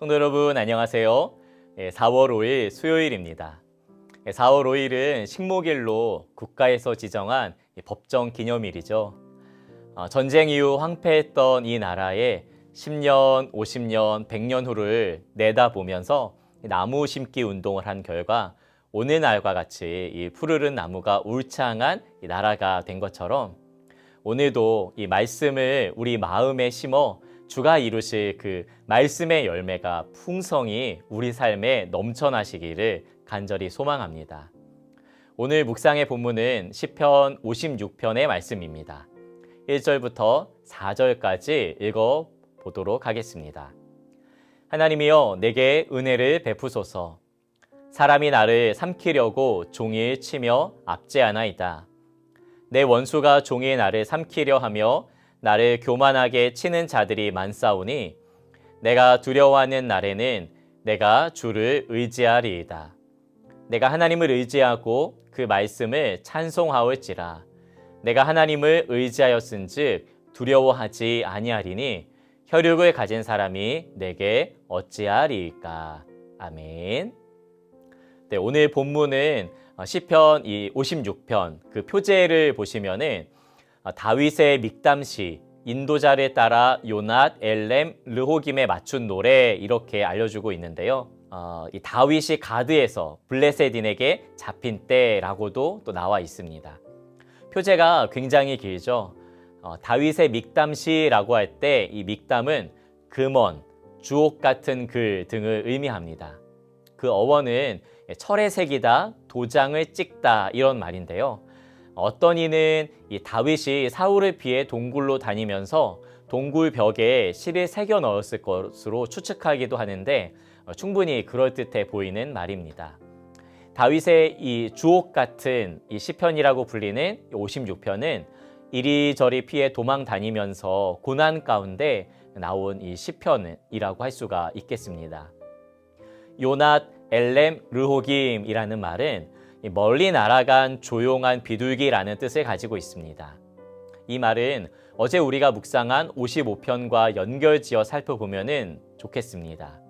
성도 여러분 안녕하세요. 4월 5일 수요일입니다. 4월 5일은 식목일로 국가에서 지정한 법정 기념일이죠. 전쟁 이후 황폐했던 이 나라에 10년, 50년, 100년 후를 내다보면서 나무 심기 운동을 한 결과 오늘날과 같이 이 푸르른 나무가 울창한 이 나라가 된 것처럼 오늘도 이 말씀을 우리 마음에 심어 주가 이루실 그 말씀의 열매가 풍성히 우리 삶에 넘쳐나시기를 간절히 소망합니다. 오늘 묵상의 본문은 시편 56편의 말씀입니다. 1절부터 4절까지 읽어 보도록 하겠습니다. 하나님이여 내게 은혜를 베푸소서. 사람이 나를 삼키려고 종일 치며 압제하나이다. 내 원수가 종일 나를 삼키려 하며 나를 교만하게 치는 자들이 많사오니 내가 두려워하는 날에는 내가 주를 의지하리이다. 내가 하나님을 의지하고 그 말씀을 찬송하올지라. 내가 하나님을 의지하였은즉 두려워하지 아니하리니 혈육을 가진 사람이 내게 어찌하리이까. 아멘. 네, 오늘 본문은 시편 56편 그 표제를 보시면은 다윗의 믹담시, 인도자를 따라 요낫, 엘렘, 르호김에 맞춘 노래 이렇게 알려주고 있는데요. 이 다윗이 가드에서 블레셋인에게 잡힌 때라고도 또 나와 있습니다. 표제가 굉장히 길죠. 다윗의 믹담시라고 할 때 이 믹담은 금원, 주옥 같은 글 등을 의미합니다. 그 어원은 철의 색이다, 도장을 찍다 이런 말인데요. 어떤 이는 이 다윗이 사울을 피해 동굴로 다니면서 동굴 벽에 실을 새겨 넣었을 것으로 추측하기도 하는데 충분히 그럴듯해 보이는 말입니다. 다윗의 이 주옥 같은 이 시편이라고 불리는 56편은 이리저리 피해 도망 다니면서 고난 가운데 나온 이 시편이라고 할 수가 있겠습니다. 요낫, 엘렘, 르호김이라는 말은 멀리 날아간 조용한 비둘기라는 뜻을 가지고 있습니다. 이 말은 어제 우리가 묵상한 55편과 연결지어 살펴보면 좋겠습니다.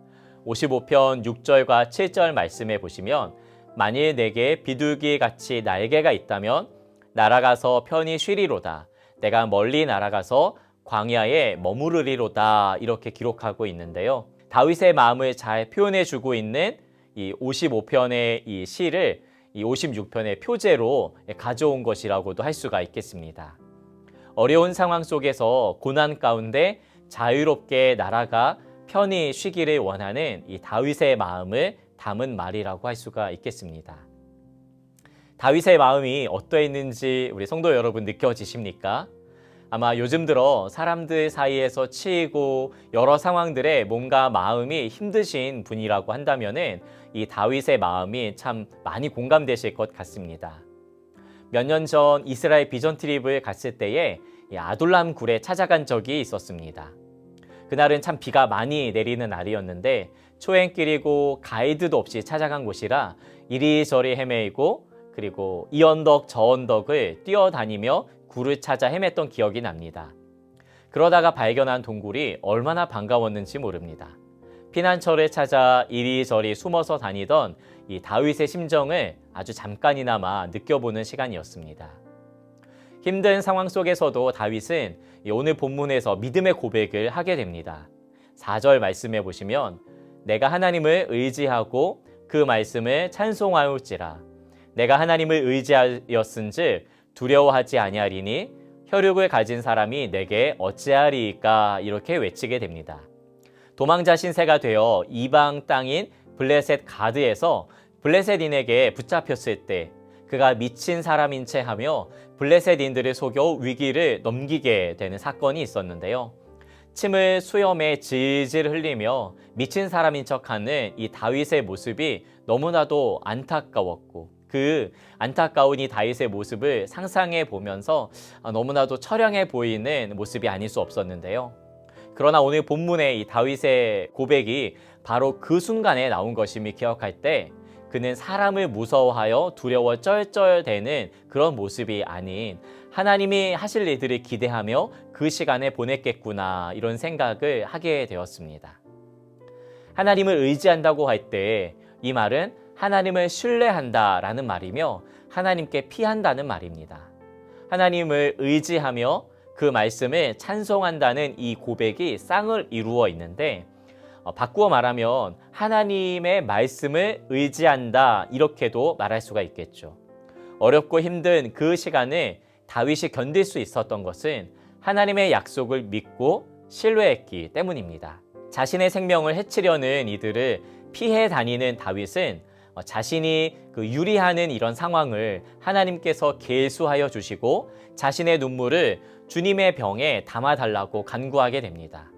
55편 6절과 7절 말씀에 보시면 만일 내게 비둘기같이 날개가 있다면 날아가서 편히 쉬리로다. 내가 멀리 날아가서 광야에 머무르리로다. 이렇게 기록하고 있는데요. 다윗의 마음을 잘 표현해주고 있는 이 55편의 이 시를 이 56편의 표제로 가져온 것이라고도 할 수가 있겠습니다. 어려운 상황 속에서 고난 가운데 자유롭게 날아가 편히 쉬기를 원하는 이 다윗의 마음을 담은 말이라고 할 수가 있겠습니다. 다윗의 마음이 어떠했는지 우리 성도 여러분 느껴지십니까? 아마 요즘 들어 사람들 사이에서 치이고 여러 상황들에 뭔가 마음이 힘드신 분이라고 한다면은 이 다윗의 마음이 참 많이 공감되실 것 같습니다. 몇 년 전 이스라엘 비전 트립을 갔을 때에 아둘람 굴에 찾아간 적이 있었습니다. 그날은 참 비가 많이 내리는 날이었는데 초행길이고 가이드도 없이 찾아간 곳이라 이리저리 헤매이고 그리고 이 언덕 저 언덕을 뛰어다니며 굴을 찾아 헤맸던 기억이 납니다. 그러다가 발견한 동굴이 얼마나 반가웠는지 모릅니다. 피난처를 찾아 이리저리 숨어서 다니던 이 다윗의 심정을 아주 잠깐이나마 느껴보는 시간이었습니다. 힘든 상황 속에서도 다윗은 오늘 본문에서 믿음의 고백을 하게 됩니다. 4절 말씀해 보시면 내가 하나님을 의지하고 그 말씀을 찬송하올지라. 내가 하나님을 의지하였은즉 두려워하지 아니하리니 혈육을 가진 사람이 내게 어찌하리이까 이렇게 외치게 됩니다. 도망자 신세가 되어 이방 땅인 블레셋 가드에서 블레셋인에게 붙잡혔을 때 그가 미친 사람인 채 하며 블레셋인들을 속여 위기를 넘기게 되는 사건이 있었는데요. 침을 수염에 질질 흘리며 미친 사람인 척하는 이 다윗의 모습이 너무나도 안타까웠고 그 안타까운 이 다윗의 모습을 상상해 보면서 너무나도 처량해 보이는 모습이 아닐 수 없었는데요. 그러나 오늘 본문의 이 다윗의 고백이 바로 그 순간에 나온 것임을 기억할 때 그는 사람을 무서워하여 두려워 쩔쩔대는 그런 모습이 아닌 하나님이 하실 일들을 기대하며 그 시간에 보냈겠구나 이런 생각을 하게 되었습니다. 하나님을 의지한다고 할 때 이 말은 하나님을 신뢰한다라는 말이며 하나님께 피한다는 말입니다. 하나님을 의지하며 그 말씀을 찬송한다는 이 고백이 쌍을 이루어 있는데 바꾸어 말하면 하나님의 말씀을 의지한다 이렇게도 말할 수가 있겠죠. 어렵고 힘든 그 시간을 다윗이 견딜 수 있었던 것은 하나님의 약속을 믿고 신뢰했기 때문입니다. 자신의 생명을 해치려는 이들을 피해 다니는 다윗은 자신이 유리하는 이런 상황을 하나님께서 계수하여 주시고 자신의 눈물을 주님의 병에 담아달라고 간구하게 됩니다.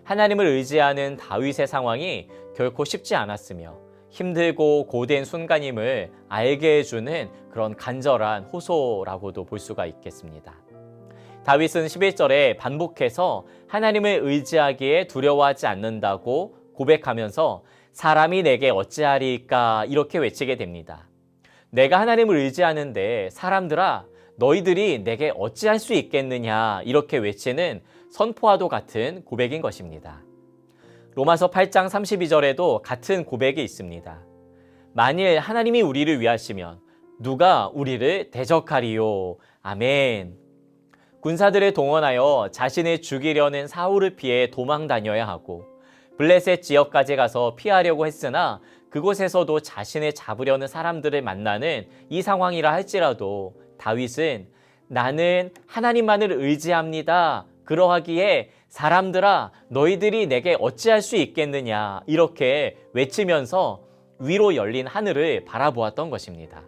하나님을 의지하는 다윗의 상황이 결코 쉽지 않았으며 힘들고 고된 순간임을 알게 해주는 그런 간절한 호소라고도 볼 수가 있겠습니다. 다윗은 11절에 반복해서 하나님을 의지하기에 두려워하지 않는다고 고백하면서 사람이 내게 어찌하리까 이렇게 외치게 됩니다. 내가 하나님을 의지하는데 사람들아 너희들이 내게 어찌할 수 있겠느냐 이렇게 외치는 선포와도 같은 고백인 것입니다. 로마서 8장 32절에도 같은 고백이 있습니다. 만일 하나님이 우리를 위하시면 누가 우리를 대적하리요. 아멘. 군사들을 동원하여 자신을 죽이려는 사울을 피해 도망 다녀야 하고 블레셋 지역까지 가서 피하려고 했으나 그곳에서도 자신을 잡으려는 사람들을 만나는 이 상황이라 할지라도 다윗은 나는 하나님만을 의지합니다. 그러하기에 사람들아 너희들이 내게 어찌할 수 있겠느냐 이렇게 외치면서 위로 열린 하늘을 바라보았던 것입니다.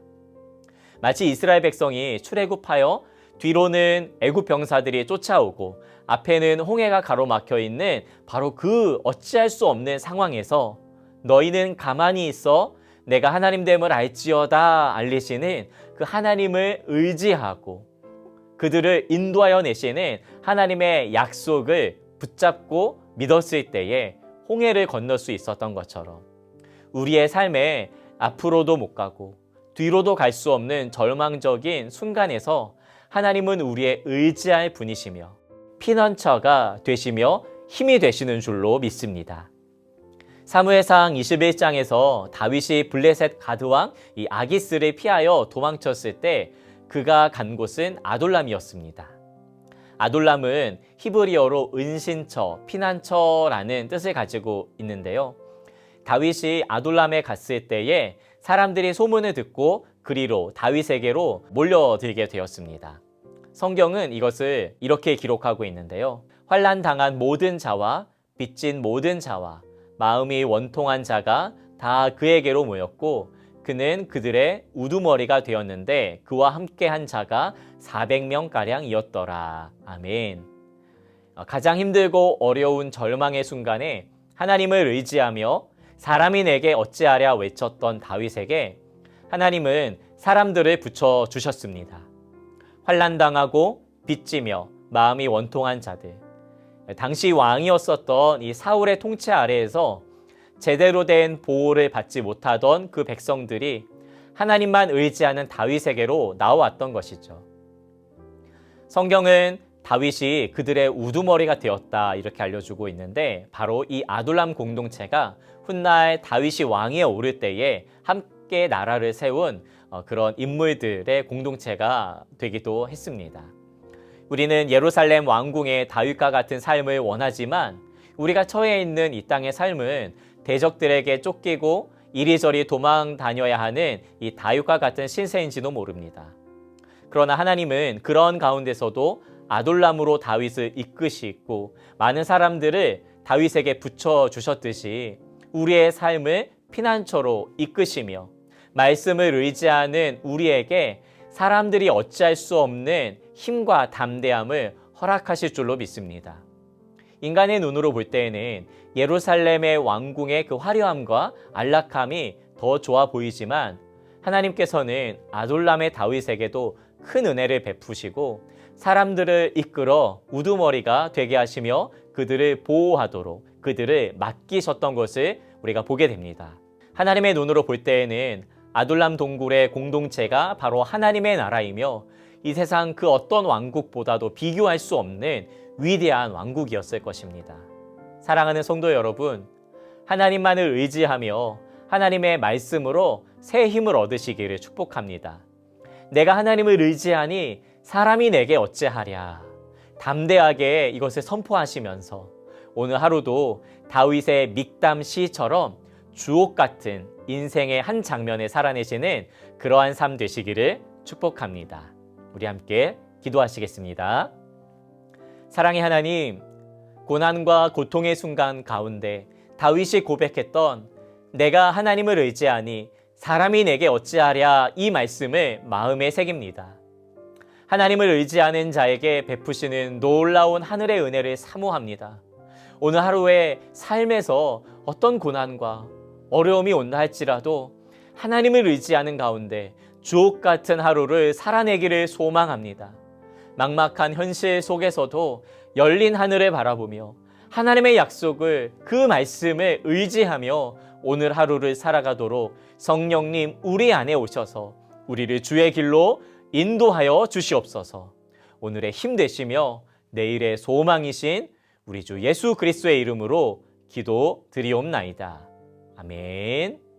마치 이스라엘 백성이 출애굽하여 뒤로는 애굽 병사들이 쫓아오고 앞에는 홍해가 가로막혀 있는 바로 그 어찌할 수 없는 상황에서 너희는 가만히 있어 내가 하나님 됨을 알지어다 알리시는 그 하나님을 의지하고 그들을 인도하여 내시는 하나님의 약속을 붙잡고 믿었을 때에 홍해를 건널 수 있었던 것처럼 우리의 삶에 앞으로도 못 가고 뒤로도 갈 수 없는 절망적인 순간에서 하나님은 우리의 의지할 분이시며 피난처가 되시며 힘이 되시는 줄로 믿습니다. 사무엘상 21장에서 다윗이 블레셋 가드왕 이 아기스를 피하여 도망쳤을 때 그가 간 곳은 아둘람이었습니다. 아둘람은 히브리어로 은신처, 피난처라는 뜻을 가지고 있는데요. 다윗이 아둘람에 갔을 때에 사람들이 소문을 듣고 그리로 다윗에게로 몰려들게 되었습니다. 성경은 이것을 이렇게 기록하고 있는데요. 환난 당한 모든 자와 빚진 모든 자와 마음이 원통한 자가 다 그에게로 모였고 그는 그들의 우두머리가 되었는데 그와 함께한 자가 400명가량이었더라. 아멘. 가장 힘들고 어려운 절망의 순간에 하나님을 의지하며 사람이 내게 어찌하랴 외쳤던 다윗에게 하나님은 사람들을 붙여주셨습니다. 환난당하고 빚지며 마음이 원통한 자들, 당시 왕이었었던 이 사울의 통치 아래에서 제대로 된 보호를 받지 못하던 그 백성들이 하나님만 의지하는 다윗에게로 나왔던 것이죠. 성경은 다윗이 그들의 우두머리가 되었다 이렇게 알려주고 있는데 바로 이 아둘람 공동체가 훗날 다윗이 왕위에 오를 때에 함께 나라를 세운 그런 인물들의 공동체가 되기도 했습니다. 우리는 예루살렘 왕궁의 다윗과 같은 삶을 원하지만 우리가 처해 있는 이 땅의 삶은 대적들에게 쫓기고 이리저리 도망 다녀야 하는 이 다윗과 같은 신세인지도 모릅니다. 그러나 하나님은 그런 가운데서도 아둘람으로 다윗을 이끄시고 많은 사람들을 다윗에게 붙여주셨듯이 우리의 삶을 피난처로 이끄시며 말씀을 의지하는 우리에게 사람들이 어찌할 수 없는 힘과 담대함을 허락하실 줄로 믿습니다. 인간의 눈으로 볼 때에는 예루살렘의 왕궁의 그 화려함과 안락함이 더 좋아 보이지만 하나님께서는 아둘람의 다윗에게도 큰 은혜를 베푸시고 사람들을 이끌어 우두머리가 되게 하시며 그들을 보호하도록 그들을 맡기셨던 것을 우리가 보게 됩니다. 하나님의 눈으로 볼 때에는 아둘람 동굴의 공동체가 바로 하나님의 나라이며 이 세상 그 어떤 왕국보다도 비교할 수 없는 위대한 왕국이었을 것입니다. 사랑하는 성도 여러분, 하나님만을 의지하며 하나님의 말씀으로 새 힘을 얻으시기를 축복합니다. 내가 하나님을 의지하니 사람이 내게 어찌하랴. 담대하게 이것을 선포하시면서 오늘 하루도 다윗의 믹담 시처럼 주옥 같은 인생의 한 장면에 살아내시는 그러한 삶 되시기를 축복합니다. 우리 함께 기도하시겠습니다. 사랑의 하나님, 고난과 고통의 순간 가운데 다윗이 고백했던 내가 하나님을 의지하니 사람이 내게 어찌하랴 이 말씀을 마음에 새깁니다. 하나님을 의지하는 자에게 베푸시는 놀라운 하늘의 은혜를 사모합니다. 오늘 하루의 삶에서 어떤 고난과 어려움이 온다 할지라도 하나님을 의지하는 가운데 주옥 같은 하루를 살아내기를 소망합니다. 막막한 현실 속에서도 열린 하늘을 바라보며 하나님의 약속을 그 말씀을 의지하며 오늘 하루를 살아가도록 성령님 우리 안에 오셔서 우리를 주의 길로 인도하여 주시옵소서. 오늘의 힘 되시며 내일의 소망이신 우리 주 예수 그리스도의 이름으로 기도 드리옵나이다. 아멘.